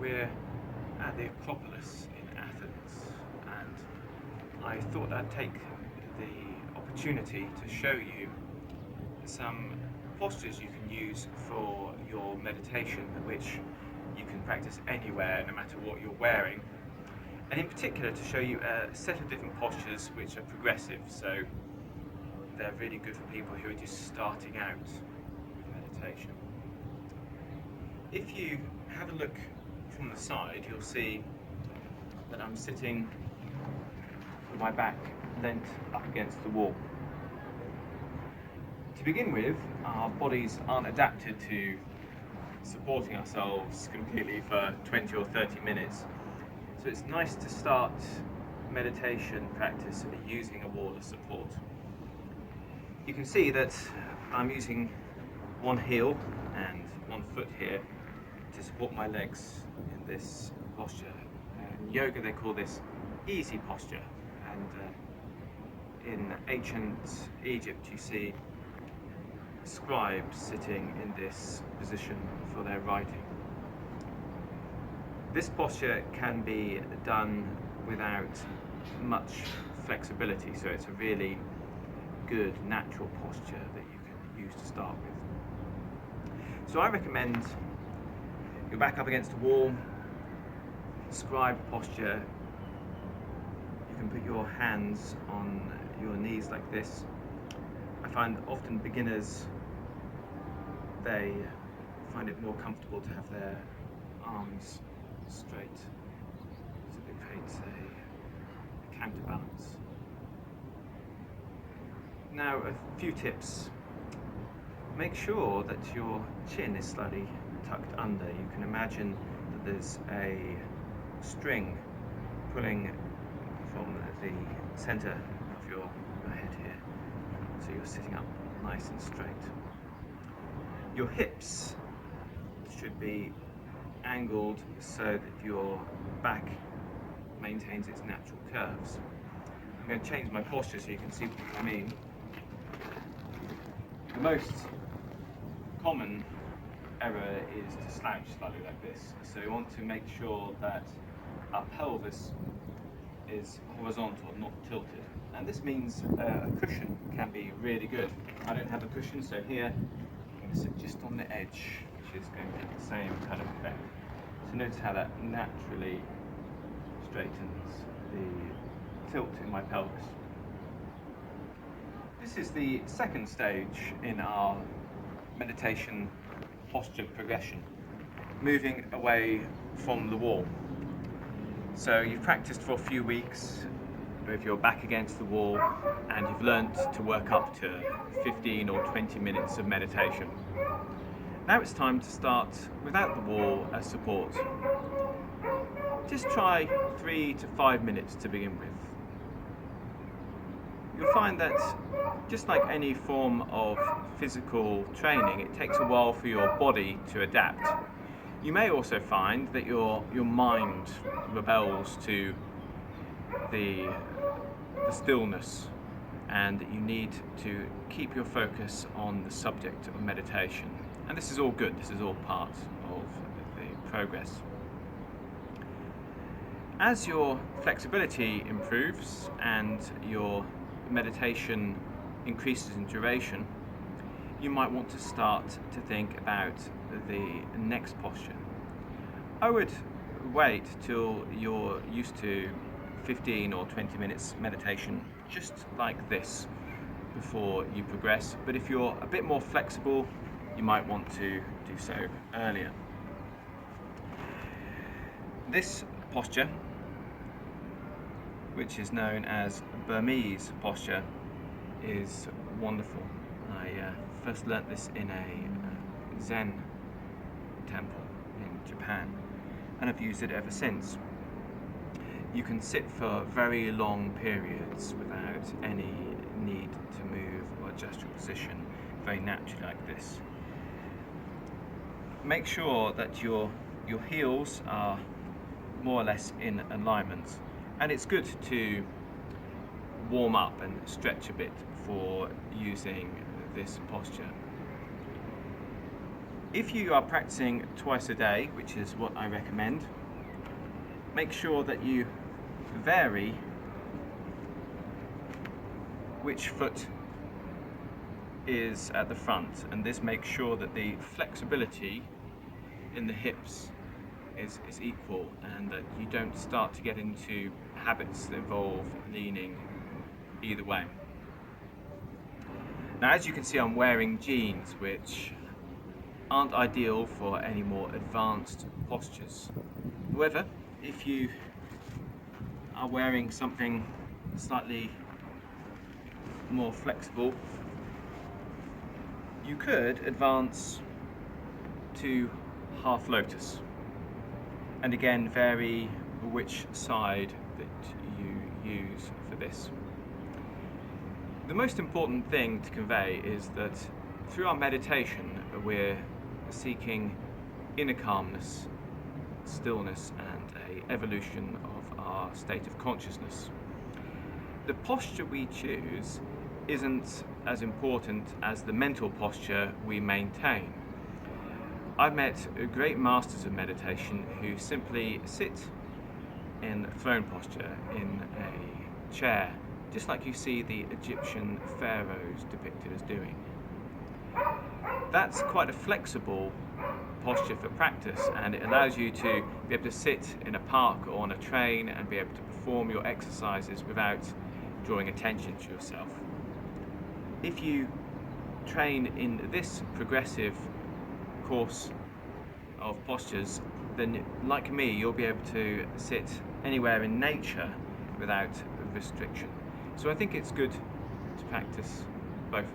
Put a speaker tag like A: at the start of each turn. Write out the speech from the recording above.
A: We're at the Acropolis in Athens, and I thought I'd take the opportunity to show you some postures you can use for your meditation, which you can practice anywhere, no matter what you're wearing, and in particular to show you a set of different postures which are progressive, so they're really good for people who are just starting out with meditation. If you have a look from the side, you'll see that I'm sitting with my back leant up against the wall. To begin with, our bodies aren't adapted to supporting ourselves completely for 20 or 30 minutes, so it's nice to start meditation practice using a wall as support. You can see that I'm using one heel and one foot here to support my legs in this posture. In yoga they call this easy posture, and in ancient Egypt you see scribes sitting in this position for their writing. This posture can be done without much flexibility, so it's a really good natural posture that you can use to start with. So I recommend your back up against a wall, scribe posture. You can put your hands on your knees like this. I find that often beginners, they find it more comfortable to have their arms straight, so it creates a counterbalance. Now, a few tips. Make sure that your chin is slightly tucked under. You can imagine that there's a string pulling from the center of your head here, so you're sitting up nice and straight. Your hips should be angled so that your back maintains its natural curves. I'm going to change my posture so you can see what I mean. The most common error is to slouch slightly like this, so you want to make sure that our pelvis is horizontal, not tilted, and this means a cushion can be really good. I don't have a cushion, so here I'm going to sit just on the edge, which is going to get the same kind of effect. So notice how that naturally straightens the tilt in my pelvis. This is the second stage in our meditation posture progression, moving away from the wall. So you've practiced for a few weeks with your back against the wall, and you've learnt to work up to 15 or 20 minutes of meditation. Now it's time to start without the wall as support. Just try 3 to 5 minutes to begin with. You'll find that just like any form of physical training, it takes a while for your body to adapt. You may also find that your mind rebels to the stillness, and that you need to keep your focus on the subject of meditation. And this is all good, this is all part of the progress. As your flexibility improves and your meditation increases in duration, you might want to start to think about the next posture. I would wait till you're used to 15 or 20 minutes meditation just like this before you progress, but if you're a bit more flexible, you might want to do so earlier. This posture, which is known as Burmese Posture, is wonderful. I first learnt this in a Zen temple in Japan, and I've used it ever since. You can sit for very long periods without any need to move or adjust your position, very naturally like this. Make sure that your heels are more or less in alignment, and it's good to warm up and stretch a bit before using this posture. If you are practicing twice a day, which is what I recommend, make sure that you vary which foot is at the front, and this makes sure that the flexibility in the hips is equal, and that you don't start to get into habits that involve leaning either way. Now, as you can see, I'm wearing jeans which aren't ideal for any more advanced postures. However, if you are wearing something slightly more flexible, you could advance to half lotus, and again vary which side that you use for this. The most important thing to convey is that through our meditation we're seeking inner calmness, stillness, and an evolution of our state of consciousness. The posture we choose isn't as important as the mental posture we maintain. I've met great masters of meditation who simply sit in throne posture in a chair, just like you see the Egyptian pharaohs depicted as doing. That's quite a flexible posture for practice, and it allows you to be able to sit in a park or on a train and be able to perform your exercises without drawing attention to yourself. If you train in this progressive course of postures, then like me, you'll be able to sit anywhere in nature without restriction. So I think it's good to practice both.